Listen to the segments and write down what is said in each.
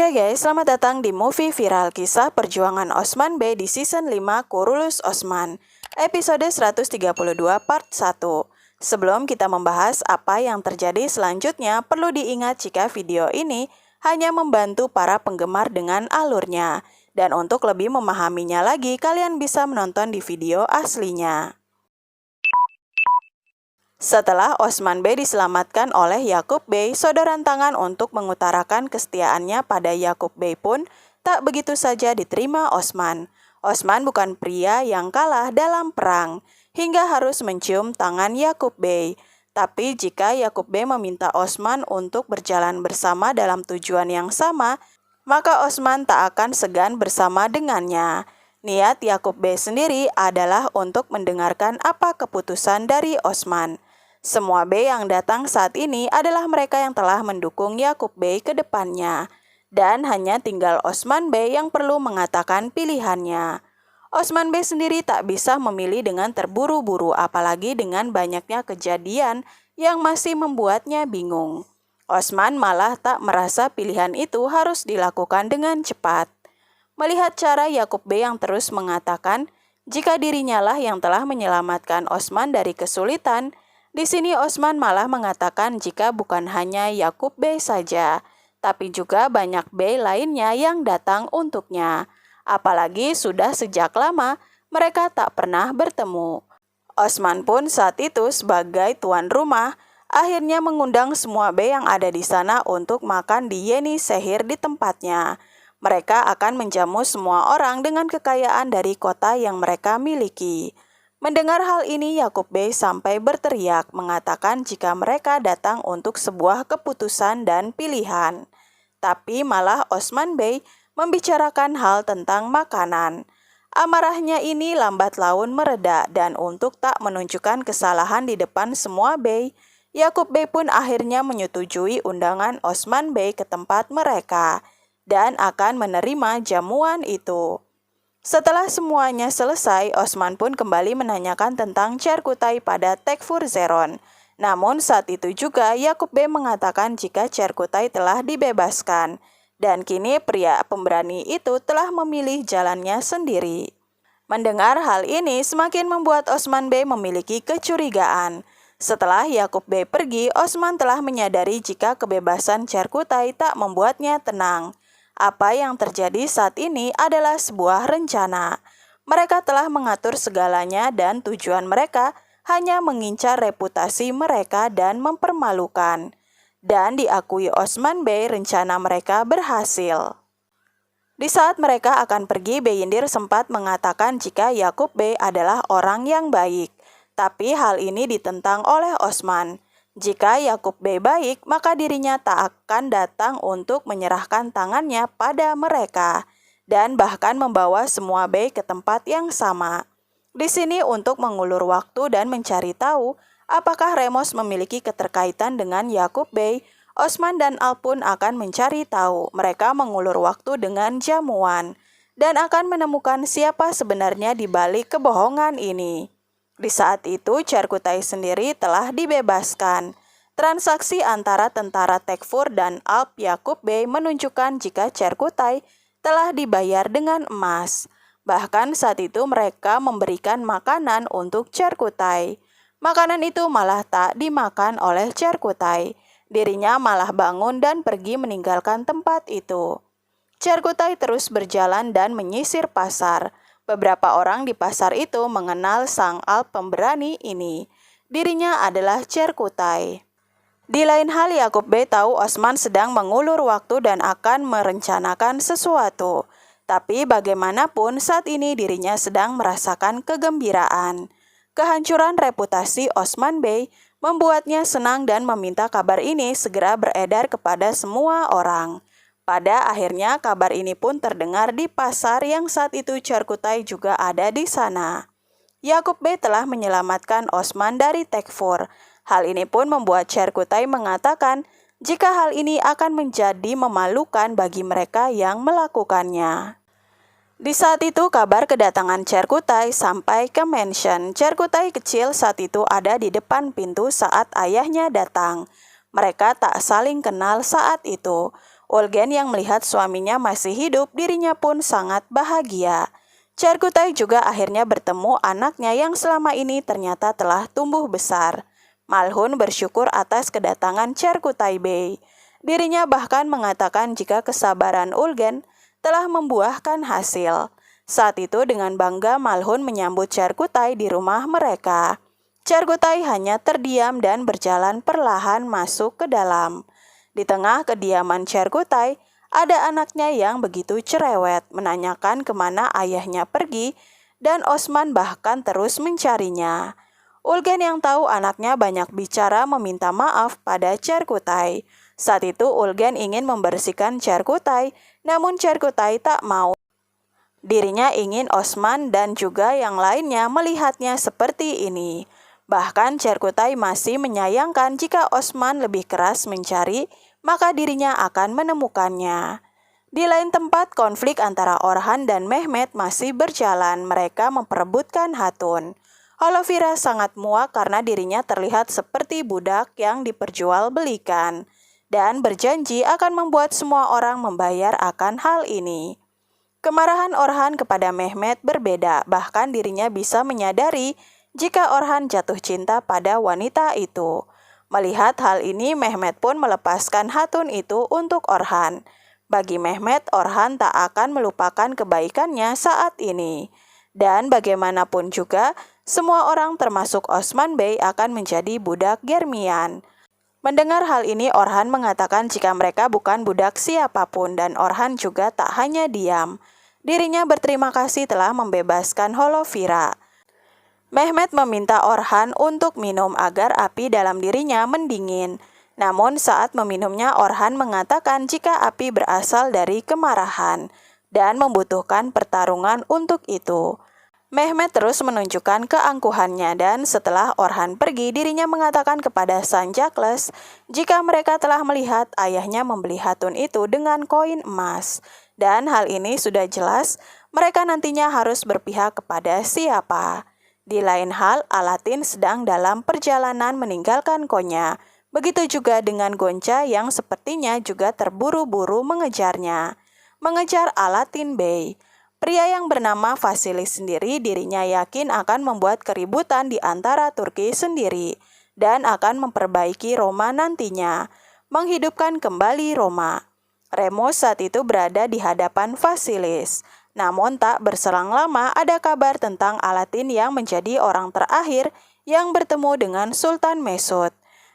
Oke guys, selamat datang di movie viral kisah perjuangan Osman Bey di season 5 Kurulus Osman, episode 132 part 1. Sebelum kita membahas apa yang terjadi selanjutnya, perlu diingat jika video ini hanya membantu para penggemar dengan alurnya. Dan untuk lebih memahaminya lagi, kalian bisa menonton di video aslinya. Setelah Osman Bey diselamatkan oleh Yakub Bey, sodoran tangan untuk mengutarakan kesetiaannya pada Yakub Bey pun tak begitu saja diterima Osman. Osman bukan pria yang kalah dalam perang, hingga harus mencium tangan Yakub Bey. Tapi jika Yakub Bey meminta Osman untuk berjalan bersama dalam tujuan yang sama, maka Osman tak akan segan bersama dengannya. Niat Yakub Bey sendiri adalah untuk mendengarkan apa keputusan dari Osman. Semua Bey yang datang saat ini adalah mereka yang telah mendukung Yakub Bey ke depannya. Dan hanya tinggal Osman Bey yang perlu mengatakan pilihannya. Osman Bey sendiri tak bisa memilih dengan terburu-buru, apalagi dengan banyaknya kejadian yang masih membuatnya bingung. Osman malah tak merasa pilihan itu harus dilakukan dengan cepat. Melihat cara Yakub Bey yang terus mengatakan jika dirinya lah yang telah menyelamatkan Osman dari kesulitan, di sini Osman malah mengatakan jika bukan hanya Yakub Bey saja, tapi juga banyak Bey lainnya yang datang untuknya. Apalagi sudah sejak lama mereka tak pernah bertemu. Osman pun saat itu sebagai tuan rumah, akhirnya mengundang semua Bey yang ada di sana untuk makan di Yeni Sehir di tempatnya. Mereka akan menjamu semua orang dengan kekayaan dari kota yang mereka miliki. Mendengar hal ini, Yakub Bey sampai berteriak mengatakan jika mereka datang untuk sebuah keputusan dan pilihan. Tapi malah Osman Bey membicarakan hal tentang makanan. Amarahnya ini lambat laun mereda dan untuk tak menunjukkan kesalahan di depan semua Bey, Yakub Bey pun akhirnya menyetujui undangan Osman Bey ke tempat mereka dan akan menerima jamuan itu. Setelah semuanya selesai, Osman pun kembali menanyakan tentang Cerkutai pada Tekfur Zeron. Namun saat itu juga Yakub Bey mengatakan jika Cerkutai telah dibebaskan. Dan kini pria pemberani itu telah memilih jalannya sendiri. Mendengar hal ini semakin membuat Osman Bey memiliki kecurigaan. Setelah Yakub Bey pergi, Osman telah menyadari jika kebebasan Cerkutai tak membuatnya tenang. Apa yang terjadi saat ini adalah sebuah rencana. Mereka telah mengatur segalanya dan tujuan mereka hanya mengincar reputasi mereka dan mempermalukan. Dan diakui Osman Bey, rencana mereka berhasil. Di saat mereka akan pergi, Bey Yindir sempat mengatakan jika Yakub Bey adalah orang yang baik. Tapi hal ini ditentang oleh Osman. Jika Yakub Bey baik, maka dirinya tak akan datang untuk menyerahkan tangannya pada mereka dan bahkan membawa semua Bey ke tempat yang sama. Di sini untuk mengulur waktu dan mencari tahu apakah Remos memiliki keterkaitan dengan Yakub Bey, Osman dan Al pun akan mencari tahu. Mereka mengulur waktu dengan jamuan dan akan menemukan siapa sebenarnya di balik kebohongan ini. Di saat itu, Cerkutai sendiri telah dibebaskan. Transaksi antara tentara Tekfur dan Alp Yakub Bey menunjukkan jika Cerkutai telah dibayar dengan emas. Bahkan saat itu mereka memberikan makanan untuk Cerkutai. Makanan itu malah tak dimakan oleh Cerkutai. Dirinya malah bangun dan pergi meninggalkan tempat itu. Cerkutai terus berjalan dan menyisir pasar. Beberapa orang di pasar itu mengenal sang Alp pemberani ini. Dirinya adalah Cerkutai. Di lain hal, Yakub Bey tahu Osman sedang mengulur waktu dan akan merencanakan sesuatu. Tapi bagaimanapun saat ini dirinya sedang merasakan kegembiraan. Kehancuran reputasi Osman Bey membuatnya senang dan meminta kabar ini segera beredar kepada semua orang. Pada akhirnya kabar ini pun terdengar di pasar yang saat itu Cerkutai juga ada di sana. Yakub Bey telah menyelamatkan Osman dari Tekfur. Hal ini pun membuat Cerkutai mengatakan jika hal ini akan menjadi memalukan bagi mereka yang melakukannya. Di saat itu kabar kedatangan Cerkutai sampai ke mansion. Cerkutai kecil saat itu ada di depan pintu saat ayahnya datang. Mereka tak saling kenal saat itu. Ulgen yang melihat suaminya masih hidup, dirinya pun sangat bahagia. Cherkutai juga akhirnya bertemu anaknya yang selama ini ternyata telah tumbuh besar. Malhun bersyukur atas kedatangan Cherkutai Bey. Dirinya bahkan mengatakan jika kesabaran Ulgen telah membuahkan hasil. Saat itu dengan bangga Malhun menyambut Cherkutai di rumah mereka. Cherkutai hanya terdiam dan berjalan perlahan masuk ke dalam. Di tengah kediaman Cherkutai, ada anaknya yang begitu cerewet menanyakan kemana ayahnya pergi dan Osman bahkan terus mencarinya. Ulgen yang tahu anaknya banyak bicara meminta maaf pada Cherkutai. Saat itu Ulgen ingin membersihkan Cherkutai, namun Cherkutai tak mau. Dirinya ingin Osman dan juga yang lainnya melihatnya seperti ini. Bahkan Cherkutai masih menyayangkan jika Osman lebih keras mencari, maka dirinya akan menemukannya. Di lain tempat, konflik antara Orhan dan Mehmet masih berjalan. Mereka memperebutkan Hatun. Holovira sangat muak karena dirinya terlihat seperti budak yang diperjualbelikan dan berjanji akan membuat semua orang membayar akan hal ini. Kemarahan Orhan kepada Mehmet berbeda, bahkan dirinya bisa menyadari jika Orhan jatuh cinta pada wanita itu. Melihat hal ini, Mehmet pun melepaskan Hatun itu untuk Orhan. Bagi Mehmet, Orhan tak akan melupakan kebaikannya saat ini. Dan bagaimanapun juga, semua orang termasuk Osman Bey akan menjadi budak Germian. Mendengar hal ini, Orhan mengatakan jika mereka bukan budak siapapun dan Orhan juga tak hanya diam. Dirinya berterima kasih telah membebaskan Holovira. Mehmet meminta Orhan untuk minum agar api dalam dirinya mendingin. Namun saat meminumnya Orhan mengatakan jika api berasal dari kemarahan dan membutuhkan pertarungan untuk itu. Mehmet terus menunjukkan keangkuhannya dan setelah Orhan pergi dirinya mengatakan kepada Sanjakles jika mereka telah melihat ayahnya membeli Hatun itu dengan koin emas. Dan hal ini sudah jelas mereka nantinya harus berpihak kepada siapa. Di lain hal, Alatin sedang dalam perjalanan meninggalkan Konya. Begitu juga dengan Gonca yang sepertinya juga terburu-buru mengejarnya. Mengejar Alatin Bey. Pria yang bernama Vasilis sendiri dirinya yakin akan membuat keributan di antara Turki sendiri dan akan memperbaiki Roma nantinya, menghidupkan kembali Roma. Remus saat itu berada di hadapan Vasilis. Namun tak berselang lama ada kabar tentang Alatin yang menjadi orang terakhir yang bertemu dengan Sultan Mesut.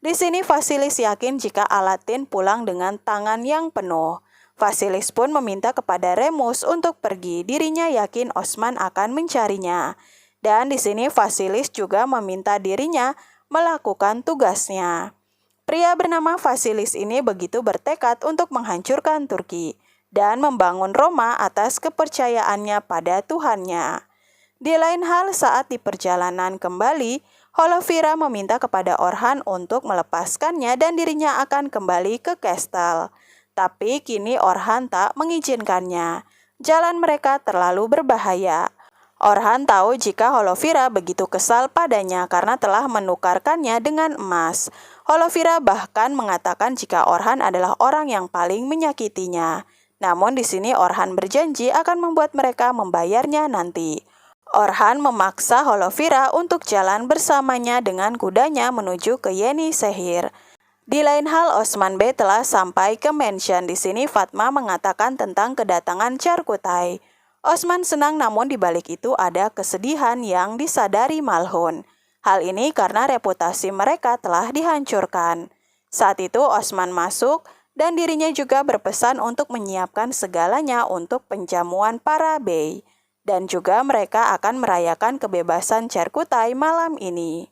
Di sini Vasilis yakin jika Alatin pulang dengan tangan yang penuh. Vasilis pun meminta kepada Remus untuk pergi. Dirinya yakin Osman akan mencarinya. Dan di sini Vasilis juga meminta dirinya melakukan tugasnya. Pria bernama Vasilis ini begitu bertekad untuk menghancurkan Turki dan membangun Roma atas kepercayaannya pada Tuhannya. Di lain hal saat di perjalanan kembali, Holovira meminta kepada Orhan untuk melepaskannya dan dirinya akan kembali ke Kestel. Tapi kini Orhan tak mengizinkannya. Jalan mereka terlalu berbahaya. Orhan tahu jika Holovira begitu kesal padanya karena telah menukarkannya dengan emas. Holovira bahkan mengatakan jika Orhan adalah orang yang paling menyakitinya. Namun di sini Orhan berjanji akan membuat mereka membayarnya nanti. Orhan memaksa Holovira untuk jalan bersamanya dengan kudanya menuju ke Yeni Sehir. Di lain hal, Osman Bey telah sampai ke mansion. Di sini Fatma mengatakan tentang kedatangan Cherkutai. Osman senang namun di balik itu ada kesedihan yang disadari Malhun. Hal ini karena reputasi mereka telah dihancurkan. Saat itu Osman masuk dan dirinya juga berpesan untuk menyiapkan segalanya untuk penjamuan para bey. Dan juga mereka akan merayakan kebebasan Cherkutai malam ini.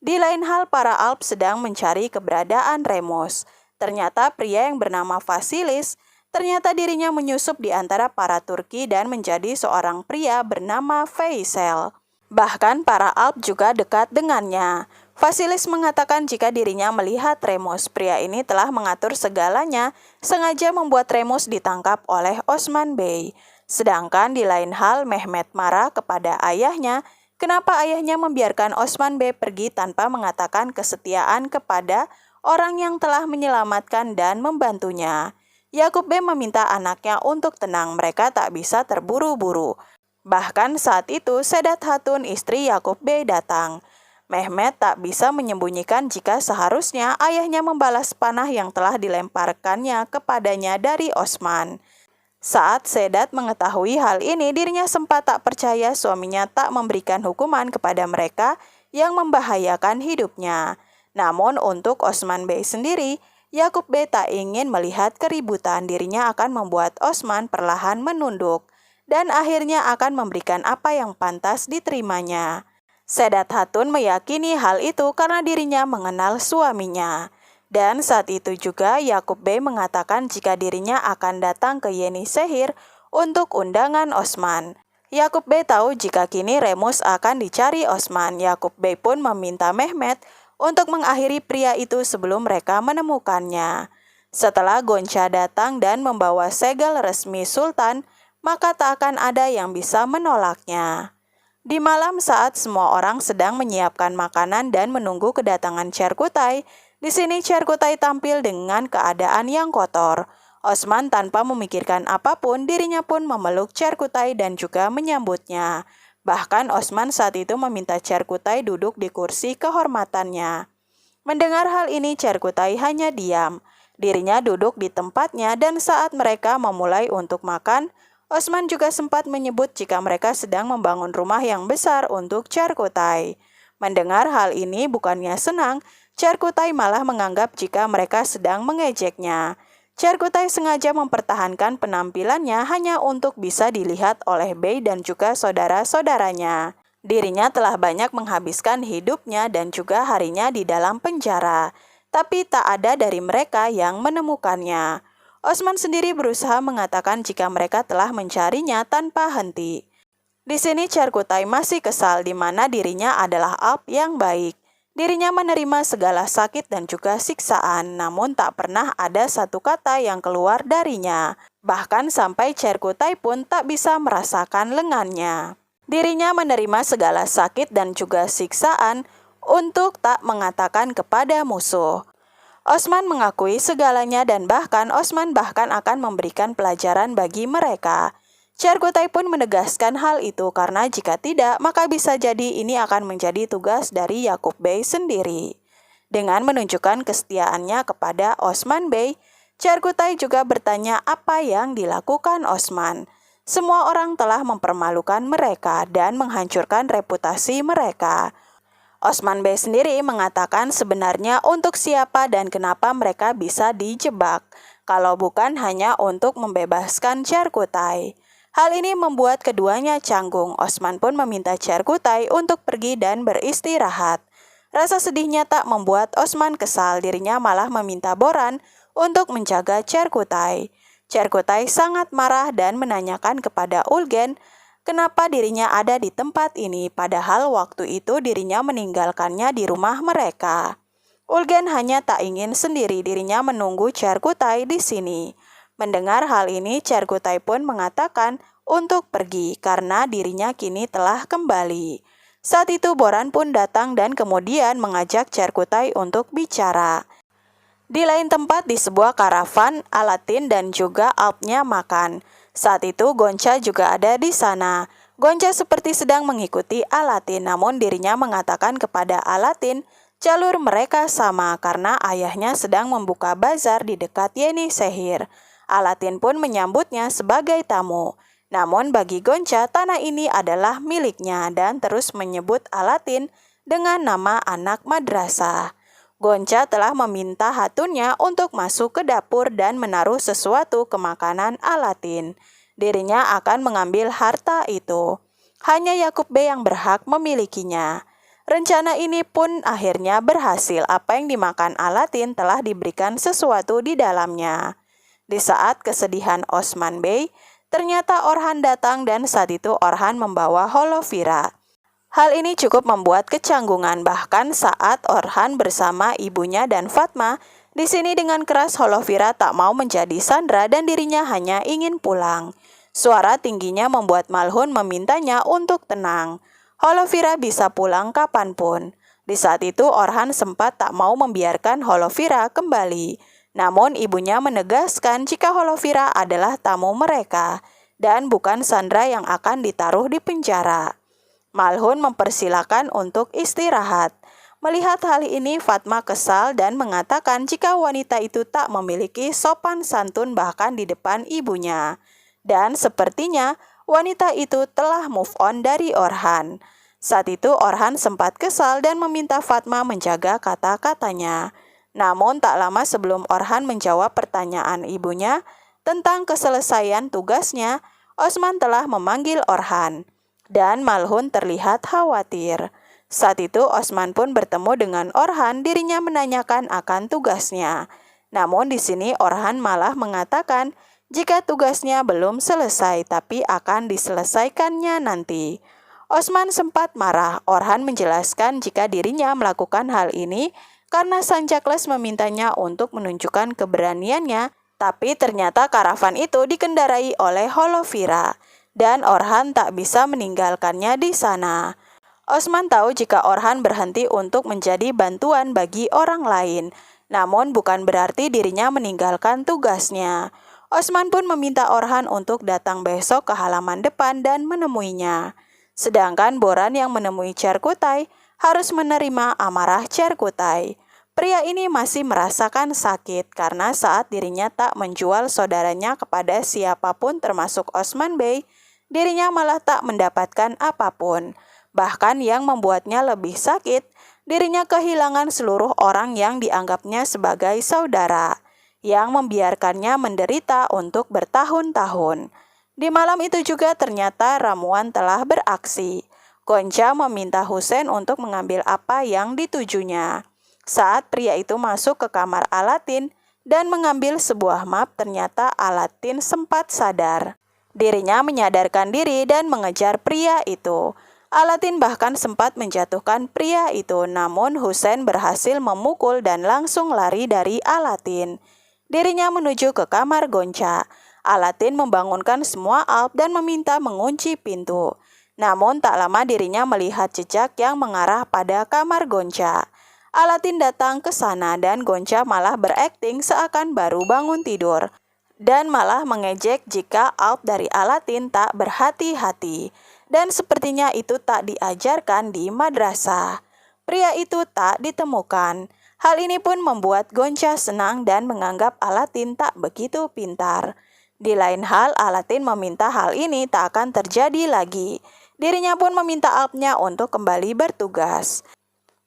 Di lain hal, para Alp sedang mencari keberadaan Remus. Ternyata pria yang bernama Vasilis, ternyata dirinya menyusup di antara para Turki dan menjadi seorang pria bernama Faisal. Bahkan para Alp juga dekat dengannya. Vasilis mengatakan jika dirinya melihat Remus, pria ini telah mengatur segalanya, sengaja membuat Remus ditangkap oleh Osman Bey. Sedangkan di lain hal, Mehmet marah kepada ayahnya, kenapa ayahnya membiarkan Osman Bey pergi tanpa mengatakan kesetiaan kepada orang yang telah menyelamatkan dan membantunya. Yakub Bey meminta anaknya untuk tenang, mereka tak bisa terburu-buru. Bahkan saat itu Sedat Hatun istri Yakub Bey datang. Mehmet tak bisa menyembunyikan jika seharusnya ayahnya membalas panah yang telah dilemparkannya kepadanya dari Osman. Saat Sedat mengetahui hal ini, dirinya sempat tak percaya suaminya tak memberikan hukuman kepada mereka yang membahayakan hidupnya. Namun untuk Osman Bey sendiri, Yakub Bey tak ingin melihat keributan. Dirinya akan membuat Osman perlahan menunduk dan akhirnya akan memberikan apa yang pantas diterimanya. Sedat Hatun meyakini hal itu karena dirinya mengenal suaminya. Dan saat itu juga Yakub Bey mengatakan jika dirinya akan datang ke Yeni Sehir untuk undangan Osman. Yakub Bey tahu jika kini Remus akan dicari Osman. Yakub Bey pun meminta Mehmet untuk mengakhiri pria itu sebelum mereka menemukannya. Setelah Gonca datang dan membawa segel resmi Sultan, maka tak akan ada yang bisa menolaknya. Di malam saat semua orang sedang menyiapkan makanan dan menunggu kedatangan Cerkutai, di sini Cerkutai tampil dengan keadaan yang kotor. Osman tanpa memikirkan apapun, dirinya pun memeluk Cerkutai dan juga menyambutnya. Bahkan Osman saat itu meminta Cerkutai duduk di kursi kehormatannya. Mendengar hal ini, Cerkutai hanya diam. Dirinya duduk di tempatnya dan saat mereka memulai untuk makan, Osman juga sempat menyebut jika mereka sedang membangun rumah yang besar untuk Cerkutai. Mendengar hal ini bukannya senang, Cerkutai malah menganggap jika mereka sedang mengejeknya. Cerkutai sengaja mempertahankan penampilannya hanya untuk bisa dilihat oleh Bey dan juga saudara-saudaranya. Dirinya telah banyak menghabiskan hidupnya dan juga harinya di dalam penjara, tapi tak ada dari mereka yang menemukannya. Osman sendiri berusaha mengatakan jika mereka telah mencarinya tanpa henti. Di sini Cerkutai masih kesal di mana dirinya adalah Alp yang baik. Dirinya menerima segala sakit dan juga siksaan, namun tak pernah ada satu kata yang keluar darinya. Bahkan sampai Cerkutai pun tak bisa merasakan lengannya. Dirinya menerima segala sakit dan juga siksaan untuk tak mengatakan kepada musuh. Osman mengakui segalanya dan bahkan Osman akan memberikan pelajaran bagi mereka. Cerkutai pun menegaskan hal itu karena jika tidak, maka bisa jadi ini akan menjadi tugas dari Yakub Bey sendiri. Dengan menunjukkan kesetiaannya kepada Osman Bey, Cerkutai juga bertanya apa yang dilakukan Osman. Semua orang telah mempermalukan mereka dan menghancurkan reputasi mereka. Osman Bey sendiri mengatakan sebenarnya untuk siapa dan kenapa mereka bisa dijebak, kalau bukan hanya untuk membebaskan Cerkutai. Hal ini membuat keduanya canggung. Osman pun meminta Cerkutai untuk pergi dan beristirahat. Rasa sedihnya tak membuat Osman kesal, dirinya malah meminta Boran untuk menjaga Cerkutai. Cerkutai sangat marah dan menanyakan kepada Ulgen kenapa dirinya ada di tempat ini, padahal waktu itu dirinya meninggalkannya di rumah mereka. Ulgen hanya tak ingin sendiri, dirinya menunggu Cerkutai di sini. Mendengar hal ini, Cerkutai pun mengatakan untuk pergi karena dirinya kini telah kembali. Saat itu Boran pun datang dan kemudian mengajak Cerkutai untuk bicara. Di lain tempat di sebuah karavan, Alatin dan juga Alpnya makan. Saat itu Gonca juga ada di sana. Gonca seperti sedang mengikuti Alatin, namun dirinya mengatakan kepada Alatin jalur mereka sama karena ayahnya sedang membuka bazar di dekat Yeni Sehir. Alatin pun menyambutnya sebagai tamu. Namun bagi Gonca, tanah ini adalah miliknya dan terus menyebut Alatin dengan nama anak madrasah. Gonca telah meminta hatunnya untuk masuk ke dapur dan menaruh sesuatu ke makanan Alatin. Dirinya akan mengambil harta itu. Hanya Yakub Bey yang berhak memilikinya. Rencana ini pun akhirnya berhasil. Apa yang dimakan Alatin telah diberikan sesuatu di dalamnya. Di saat kesedihan Osman Bey, ternyata Orhan datang dan saat itu Orhan membawa Holovira. Hal ini cukup membuat kecanggungan, bahkan saat Orhan bersama ibunya dan Fatma, di sini dengan keras Holovira tak mau menjadi sandera dan dirinya hanya ingin pulang. Suara tingginya membuat Malhun memintanya untuk tenang. Holovira bisa pulang kapanpun. Di saat itu Orhan sempat tak mau membiarkan Holovira kembali. Namun ibunya menegaskan jika Holovira adalah tamu mereka dan bukan Sandra yang akan ditaruh di penjara. Malhun mempersilakan untuk istirahat. Melihat hal ini, Fatma kesal dan mengatakan jika wanita itu tak memiliki sopan santun bahkan di depan ibunya. Dan sepertinya wanita itu telah move on dari Orhan. Saat itu Orhan sempat kesal dan meminta Fatma menjaga kata-katanya. Namun tak lama sebelum Orhan menjawab pertanyaan ibunya tentang keselesaian tugasnya, Osman telah memanggil Orhan. Dan Malhun terlihat khawatir. Saat itu Osman pun bertemu dengan Orhan, dirinya menanyakan akan tugasnya. Namun di sini Orhan malah mengatakan jika tugasnya belum selesai tapi akan diselesaikannya nanti. Osman sempat marah. Orhan menjelaskan jika dirinya melakukan hal ini karena Sancakles memintanya untuk menunjukkan keberaniannya, tapi ternyata karavan itu dikendarai oleh Holovira. Dan Orhan tak bisa meninggalkannya di sana. Osman tahu jika Orhan berhenti untuk menjadi bantuan bagi orang lain, namun bukan berarti dirinya meninggalkan tugasnya. Osman pun meminta Orhan untuk datang besok ke halaman depan dan menemuinya. Sedangkan Boran yang menemui Cerkutai harus menerima amarah Cerkutai. Pria ini masih merasakan sakit karena saat dirinya tak menjual saudaranya kepada siapapun termasuk Osman Bey, dirinya malah tak mendapatkan apapun. Bahkan yang membuatnya lebih sakit, dirinya kehilangan seluruh orang yang dianggapnya sebagai saudara, yang membiarkannya menderita untuk bertahun-tahun. Di malam itu juga ternyata ramuan telah beraksi. Gonca meminta Husein untuk mengambil apa yang ditujunya. Saat pria itu masuk ke kamar Alatin dan mengambil sebuah map, ternyata Alatin sempat sadar. Dirinya menyadarkan diri dan mengejar pria itu. Alatin bahkan sempat menjatuhkan pria itu, namun Husein berhasil memukul dan langsung lari dari Alatin. Dirinya menuju ke kamar Gonca. Alatin membangunkan semua Alp dan meminta mengunci pintu. Namun tak lama dirinya melihat jejak yang mengarah pada kamar Gonca. Alatin datang ke sana dan Gonca malah berakting seakan baru bangun tidur. Dan malah mengejek jika Alp dari Alatin tak berhati-hati. Dan sepertinya itu tak diajarkan di madrasah. Pria itu tak ditemukan. Hal ini pun membuat Gonca senang dan menganggap Alatin tak begitu pintar. Di lain hal, Alatin meminta hal ini tak akan terjadi lagi. Dirinya pun meminta Alpnya untuk kembali bertugas.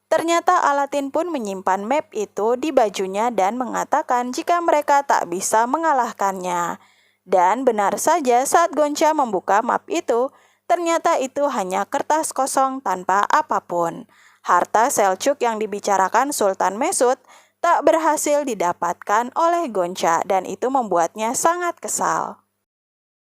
Ternyata Alatin pun menyimpan map itu di bajunya dan mengatakan jika mereka tak bisa mengalahkannya. Dan benar saja saat Gonca membuka map itu, ternyata itu hanya kertas kosong tanpa apapun. Harta Seljuk yang dibicarakan Sultan Mesut tak berhasil didapatkan oleh Gonca dan itu membuatnya sangat kesal.